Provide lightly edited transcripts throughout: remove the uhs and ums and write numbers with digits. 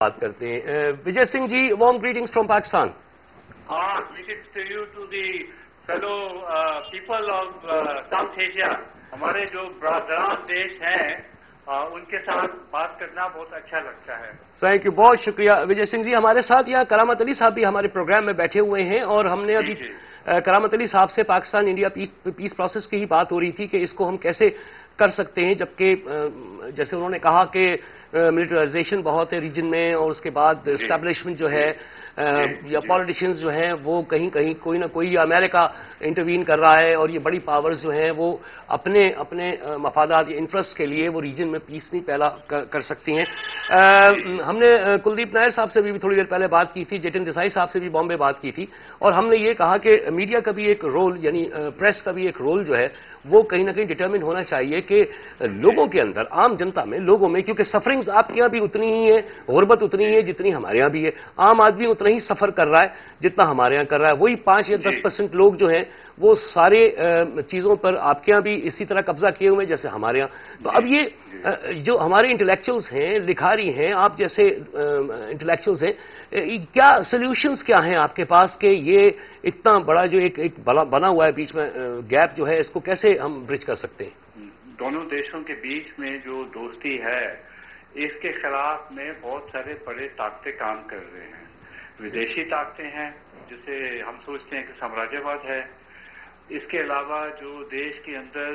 بات کرتے ہیں Vijay Singh ji warm greetings from Pakistan. ہاں greetings to you to the fellow people of South Asia. ہمارے جو برادران دیش ہیں ان کے ساتھ بات کرنا بہت اچھا لگتا ہے. تھینک یو, بہت شکریہ وجے سنگھ جی. ہمارے ساتھ یہاں کرامت علی صاحب بھی ہمارے پروگرام میں بیٹھے ہوئے ہیں اور ہم نے ابھی کرامت علی صاحب سے پاکستان انڈیا پیس پروسیس کی ہی بات ہو رہی تھی کہ اس کو ہم کیسے کر سکتے ہیں, جبکہ جیسے انہوں نے کہا کہ ملٹرائزیشن بہت ہے ریجن میں اور اس کے بعد اسٹیبلشمنٹ جو ہے یا پالیٹیشینز جو ہیں وہ کہیں کہیں کوئی نہ کوئی, یا امریکہ انٹروین کر رہا ہے اور یہ بڑی پاورز جو ہیں وہ اپنے مفادات یا انٹرسٹ کے لیے وہ ریجن میں پیس نہیں پیدا کر سکتی ہیں. ہم نے کلدیپ نائر صاحب سے بھی تھوڑی دیر پہلے بات کی تھی, جتن دیسائی صاحب سے بھی بامبے بات کی تھی, اور ہم نے یہ کہا کہ میڈیا کا بھی ایک رول یعنی پریس کا بھی ایک رول جو ہے وہ کہیں نہ کہیں ڈٹرمن ہونا چاہیے کہ لوگوں کے اندر, عام جنتا میں, لوگوں میں, کیونکہ سفرنگز آپ کے یہاں بھی اتنی ہی ہے, غربت اتنی ہی ہے جتنی ہمارے یہاں بھی ہے. عام آدمی اتنا ہی سفر کر رہا ہے جتنا ہمارے یہاں کر رہا ہے. وہی 5 یا 10% لوگ جو ہیں وہ سارے چیزوں پر آپ کے یہاں بھی اسی طرح قبضہ کیے ہوئے جیسے ہمارے یہاں. تو اب یہ جو ہمارے انٹلیکچوئلز ہیں, لکھاری ہیں, آپ جیسے انٹلیکچوئلز ہیں, کیا سولوشنز کیا ہیں آپ کے پاس کہ یہ اتنا بڑا جو ایک بنا ہوا ہے بیچ میں گیپ جو ہے اس کو کیسے ہم برج کر سکتے ہیں؟ دونوں دیشوں کے بیچ میں جو دوستی ہے اس کے خلاف میں بہت سارے بڑے طاقتیں کام کر رہے ہیں. ودیشی طاقتیں ہیں جسے ہم سوچتے ہیں کہ سامراجیہ واد ہے. اس کے علاوہ جو دیش کے اندر,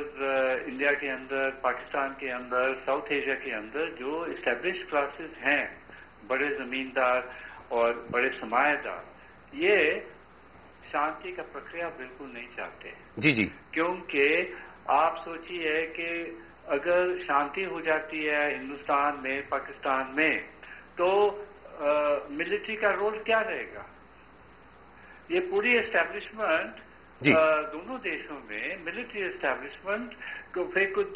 انڈیا کے اندر, پاکستان کے اندر, ساؤتھ ایشیا کے اندر جو اسٹیبلش کلاسز ہیں, بڑے زمیندار اور بڑے سرمایہ دار, یہ شانتی کا پرکریا بالکل نہیں چاہتے. جی جی. کیونکہ آپ سوچیے کہ اگر شانتی ہو جاتی ہے ہندوستان میں, پاکستان میں, تو ملٹری کا رول کیا رہے گا؟ یہ پوری اسٹیبلشمنٹ دونوں دیشوں میں military establishment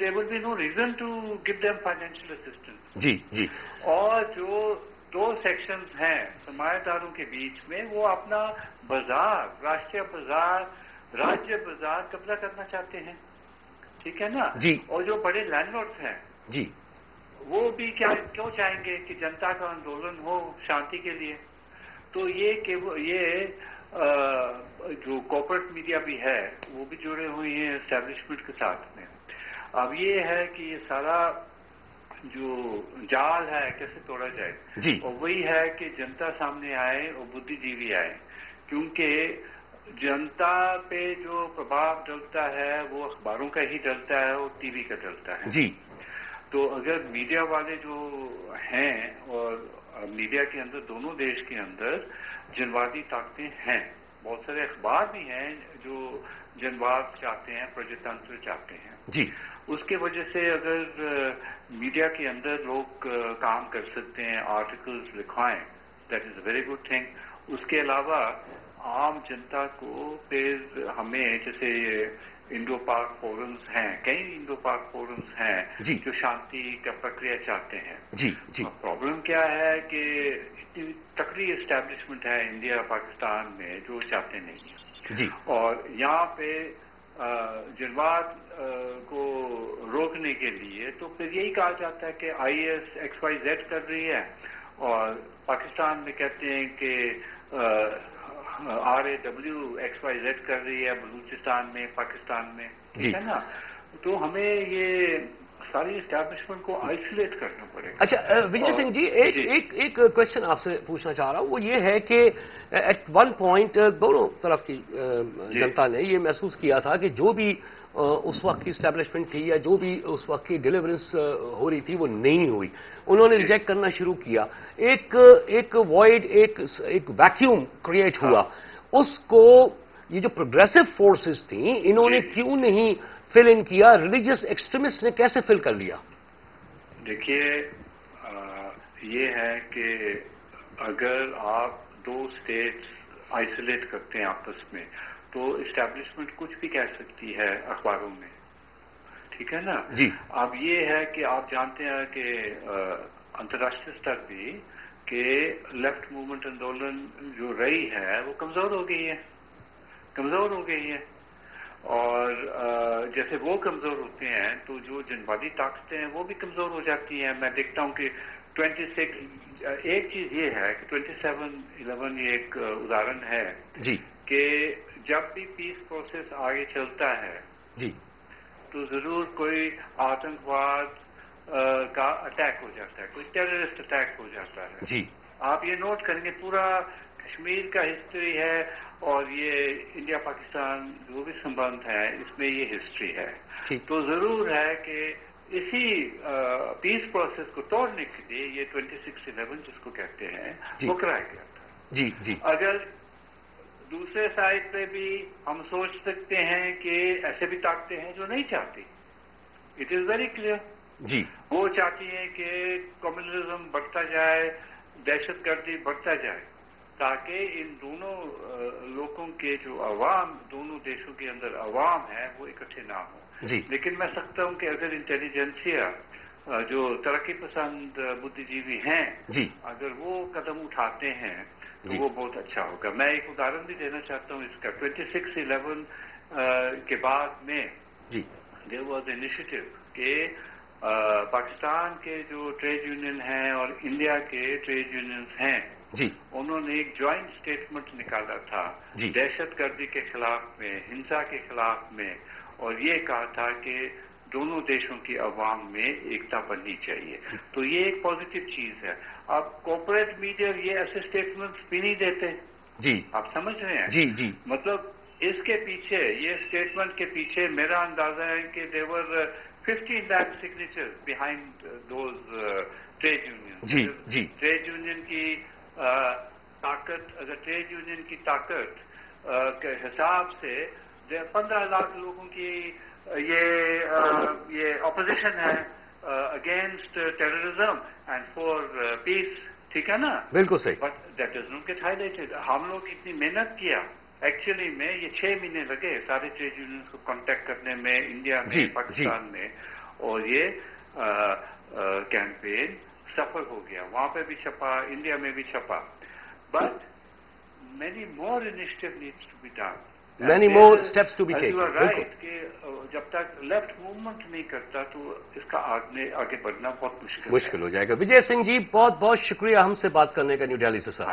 there will be no reason to give them financial assistance. جی جی. اور جو 2 سیکشنز ہیں سرمایہ داروں کے بیچ میں, وہ اپنا بازار, راشٹریہ بازار, راجیہ بازار قبضہ کرنا چاہتے ہیں. ٹھیک ہے نا جی. اور جو بڑے لینڈ لارڈز ہیں جی وہ بھی کیوں چاہیں گے کہ جنتا کا آندولن ہو شانتی کے لیے؟ تو یہ جو کارپوریٹ میڈیا بھی ہے وہ بھی جڑے ہوئے ہیں اسٹیبلشمنٹ کے ساتھ میں. اب یہ ہے کہ یہ سارا جو جال ہے کیسے توڑا جائے. جی. اور وہی ہے کہ جنتا سامنے آئے اور بدھی جیوی آئے, کیونکہ جنتا پہ جو پربھاؤ ڈلتا ہے وہ اخباروں کا ہی ڈلتا ہے اور ٹی وی کا ڈلتا ہے. جی. تو اگر میڈیا والے جو ہیں, اور میڈیا کے اندر دونوں دیش کے اندر جنوادی طاقتیں ہیں, بہت سارے اخبار بھی ہیں جو جنواد چاہتے ہیں, پرجاتنتر چاہتے ہیں. جی. اس کی وجہ سے اگر میڈیا کے اندر لوگ کام کر سکتے ہیں, آرٹیکلز لکھوائیں, that is a very good thing. اس کے علاوہ عام جنتا کو پھر ہمیں جیسے انڈو پاک فورمز ہیں, کئی انڈو پاک فورمز ہیں جو شانتی کا پرکریا چاہتے ہیں. جی جی. پرابلم کیا ہے کہ اتنی تکڑی اسٹیبلشمنٹ ہے انڈیا پاکستان میں جو چاہتے نہیں ہیں. جی. اور یہاں پہ جنواد کو روکنے کے لیے تو پھر یہی کہا جاتا ہے کہ IS XYZ کر رہی ہے, اور پاکستان میں کہتے ہیں کہ RAW XYZ کر رہی ہے بلوچستان میں, پاکستان میں. ٹھیک ہے نا. تو ہمیں یہ ساری اسٹیبلشمنٹ کو آئسولیٹ کرنا پڑے گا. اچھا وجے سنگھ جی, ایک کوشچن آپ سے پوچھنا چاہ رہا ہوں, وہ یہ ہے کہ ایٹ ون پوائنٹ دونوں طرف کی جنتا نے یہ محسوس کیا تھا کہ جو بھی اس وقت کی اسٹیبلشمنٹ تھی یا جو بھی اس وقت کی ڈیلیورنس ہو رہی تھی وہ نہیں ہوئی. انہوں نے ریجیکٹ کرنا شروع کیا. ایک وائڈ, ایک ویکیوم کریٹ ہوا. اس کو یہ جو پروگریسو فورسز تھیں انہوں نے کیوں نہیں فل ان کیا؟ ریلیجیس ایکسٹریمسٹ نے کیسے فل کر لیا؟ دیکھیے یہ ہے کہ اگر آپ 2 اسٹیٹس آئسولیٹ کرتے ہیں آپس میں تو اسٹیبلشمنٹ کچھ بھی کہہ سکتی ہے اخباروں میں. ٹھیک ہے نا. جی. اب یہ ہے کہ آپ جانتے ہیں کہ انترراشٹریہ سطح بھی کہ لیفٹ موومنٹ آندولن جو رہی ہے وہ کمزور ہو گئی ہے. اور جیسے وہ کمزور ہوتے ہیں تو جو جنوادی طاقتیں ہیں وہ بھی کمزور ہو جاتی ہیں. میں دیکھتا ہوں کہ 26 ایک چیز یہ ہے کہ 27/11 یہ ایک ادارن ہے جی کہ جب بھی پیس پروسیس آگے چلتا ہے جی تو ضرور کوئی آتنکواد کا اٹیک ہو جاتا ہے، کوئی ٹیررسٹ اٹیک ہو جاتا ہے. جی آپ یہ نوٹ کریں گے پورا کشمیر کا ہسٹری ہے اور یہ انڈیا پاکستان جو بھی سمبند ہے اس میں یہ ہسٹری ہے. تو ضرور ہے کہ اسی پیس پروسیس کو توڑنے کے لیے یہ 26/11 جس کو کہتے ہیں وہ کرایا گیا تھا. جی جی اگر دوسرے سائڈ پہ بھی ہم سوچ سکتے ہیں کہ ایسے بھی طاقتیں ہیں جو نہیں چاہتی. It is very clear. جی وہ چاہتی ہیں کہ کمیونزم بڑھتا جائے، دہشت گردی بڑھتا جائے، تاکہ ان دونوں لوگوں کے جو عوام دونوں دیشوں کے اندر عوام ہے وہ اکٹھے نہ ہوں. جی لیکن میں سمجھتا ہوں کہ اگر انٹیلیجنسیا جو ترقی پسند بدھی جیوی ہیں جی اگر وہ قدم اٹھاتے ہیں تو جی وہ بہت اچھا ہوگا. میں ایک ادہرن بھی دینا چاہتا ہوں اس کا. 26/11 کے بعد میں جی دیر واز انیشیٹو کہ پاکستان کے جو ٹریڈ یونین ہیں اور انڈیا کے ٹریڈ یونینز ہیں جی انہوں نے ایک جوائنٹ اسٹیٹمنٹ نکالا تھا جی دہشت گردی کے خلاف میں، ہنسا کے خلاف میں، اور یہ کہا تھا کہ دونوں دیشوں کی عوام میں ایکتا بننی چاہیے. تو یہ ایک پازیٹیو چیز ہے. اب کوپریٹ میڈیا یہ ایسے اسٹیٹمنٹس بھی نہیں دیتے. جی آپ سمجھ رہے ہیں؟ جی جی مطلب اس کے پیچھے یہ اسٹیٹمنٹ کے پیچھے میرا اندازہ ہے کہ دیور 15 lakh signatures behind those trade unions. جی جی ٹریڈ یونین کی طاقت، اگر ٹریڈ یونین کی طاقت کے حساب سے 15 لاکھ لوگوں کی یہ اپوزیشن ہے against terrorism and for peace. ٹھیک ہے نا؟ بالکل صحیح. But that does not get highlighted. ہم لوگ اتنی محنت کیا ایکچولی میں، یہ 6 مہینے لگے سارے ٹریڈ یونینز کو کانٹیکٹ کرنے میں انڈیا میں پاکستان میں، اور یہ کیمپین سفل ہو گیا. وہاں پہ بھی چھپا، انڈیا میں بھی چھپا. But many more initiative needs to be done. Many more steps to be taken. Right کہ جب تک لیفٹ موومنٹ نہیں کرتا تو اس کا آگے بڑھنا بہت مشکل ہو جائے گا. وجے سنگھ جی بہت بہت شکریہ ہم سے بات کرنے کا نیو دہلی سے سر.